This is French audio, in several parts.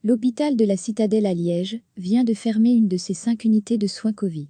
L'hôpital de la Citadelle à Liège vient de fermer une de ses 5 unités de soins Covid.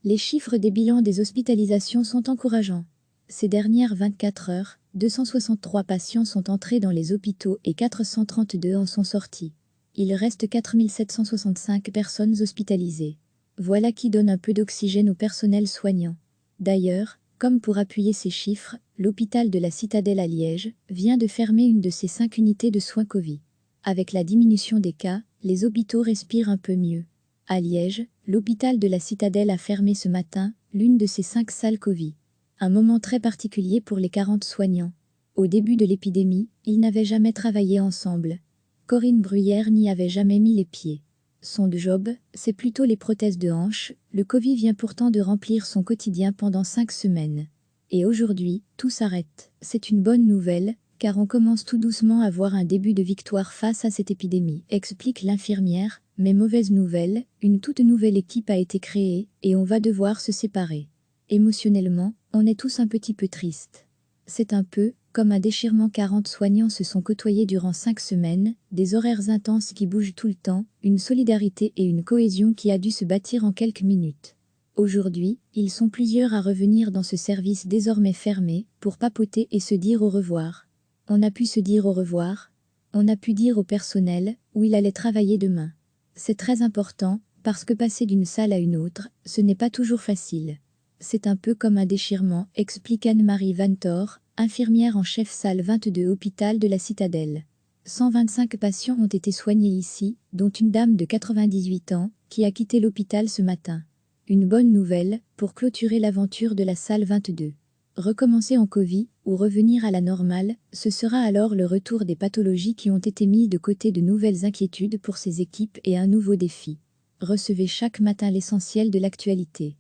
Les chiffres des bilans des hospitalisations sont encourageants. Ces dernières 24 heures, 263 patients sont entrés dans les hôpitaux et 432 en sont sortis. Il reste 4765 personnes hospitalisées. Voilà qui donne un peu d'oxygène au personnel soignant. D'ailleurs, comme pour appuyer ces chiffres, l'hôpital de la Citadelle à Liège vient de fermer une de ses 5 unités de soins Covid. Avec la diminution des cas, les hôpitaux respirent un peu mieux. À Liège, l'hôpital de la Citadelle a fermé ce matin l'une de ses 5 salles Covid. Un moment très particulier pour les 40 soignants. Au début de l'épidémie, ils n'avaient jamais travaillé ensemble. Corinne Bruyère n'y avait jamais mis les pieds. Son job, c'est plutôt les prothèses de hanche. Le Covid vient pourtant de remplir son quotidien pendant 5 semaines. Et aujourd'hui, tout s'arrête. C'est une bonne nouvelle, car on commence tout doucement à voir un début de victoire face à cette épidémie, explique l'infirmière. Mais mauvaise nouvelle, une toute nouvelle équipe a été créée, et on va devoir se séparer. Émotionnellement, on est tous un petit peu tristes. C'est un peu comme un déchirement. 40 soignants se sont côtoyés durant 5 semaines, des horaires intenses qui bougent tout le temps, une solidarité et une cohésion qui a dû se bâtir en quelques minutes. Aujourd'hui, ils sont plusieurs à revenir dans ce service désormais fermé, pour papoter et se dire au revoir. On a pu se dire au revoir. On a pu dire au personnel où il allait travailler demain. C'est très important, parce que passer d'une salle à une autre, ce n'est pas toujours facile. C'est un peu comme un déchirement, explique Anne-Marie Vantor, infirmière en chef salle 22 hôpital de la Citadelle. 125 patients ont été soignés ici, dont une dame de 98 ans, qui a quitté l'hôpital ce matin. Une bonne nouvelle, pour clôturer l'aventure de la salle 22. Recommencer en Covid, ou revenir à la normale, ce sera alors le retour des pathologies qui ont été mises de côté, de nouvelles inquiétudes pour ces équipes et un nouveau défi. Recevez chaque matin l'essentiel de l'actualité.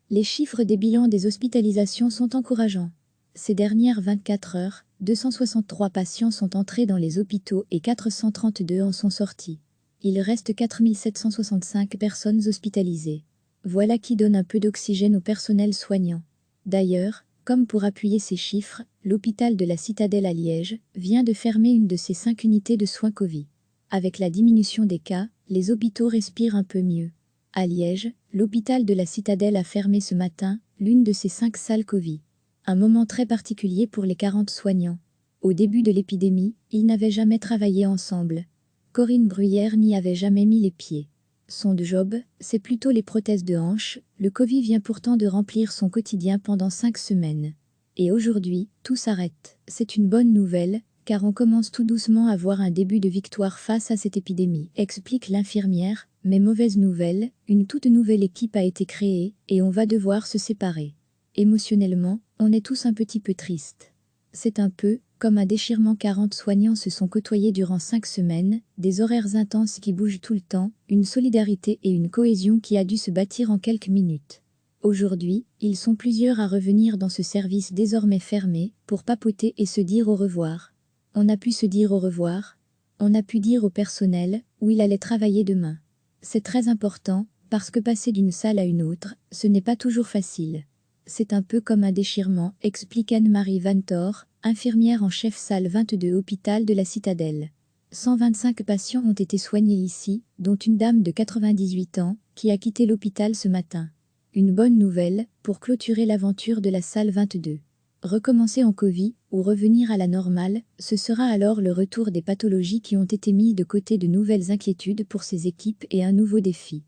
Les chiffres des bilans des hospitalisations sont encourageants. Ces dernières 24 heures, 263 patients sont entrés dans les hôpitaux et 432 en sont sortis. Il reste 4765 personnes hospitalisées. Voilà qui donne un peu d'oxygène au personnel soignant. D'ailleurs, comme pour appuyer ces chiffres, l'hôpital de la Citadelle à Liège vient de fermer une de ses 5 unités de soins Covid. Avec la diminution des cas, les hôpitaux respirent un peu mieux. À Liège, l'hôpital de la Citadelle a fermé ce matin l'une de ses 5 salles Covid. Un moment très particulier pour les 40 soignants. Au début de l'épidémie, ils n'avaient jamais travaillé ensemble. Corinne Bruyère n'y avait jamais mis les pieds. Son job, c'est plutôt les prothèses de hanche. Le Covid vient pourtant de remplir son quotidien pendant 5 semaines. Et aujourd'hui, tout s'arrête. C'est une bonne nouvelle, car on commence tout doucement à voir un début de victoire face à cette épidémie, explique l'infirmière. Mais mauvaise nouvelle, une toute nouvelle équipe a été créée, et on va devoir se séparer. Émotionnellement, on est tous un petit peu tristes. C'est un peu comme un déchirement. 40 soignants se sont côtoyés durant 5 semaines, des horaires intenses qui bougent tout le temps, une solidarité et une cohésion qui a dû se bâtir en quelques minutes. Aujourd'hui, ils sont plusieurs à revenir dans ce service désormais fermé, pour papoter et se dire au revoir. On a pu se dire au revoir. On a pu dire au personnel où il allait travailler demain. C'est très important, parce que passer d'une salle à une autre, ce n'est pas toujours facile. C'est un peu comme un déchirement, explique Anne-Marie Vantor, infirmière en chef salle 22 hôpital de la Citadelle. 125 patients ont été soignés ici, dont une dame de 98 ans, qui a quitté l'hôpital ce matin. Une bonne nouvelle, pour clôturer l'aventure de la salle 22. Recommencer en Covid, ou revenir à la normale, ce sera alors le retour des pathologies qui ont été mises de côté, de nouvelles inquiétudes pour ces équipes et un nouveau défi.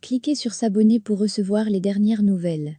Cliquez sur s'abonner pour recevoir les dernières nouvelles.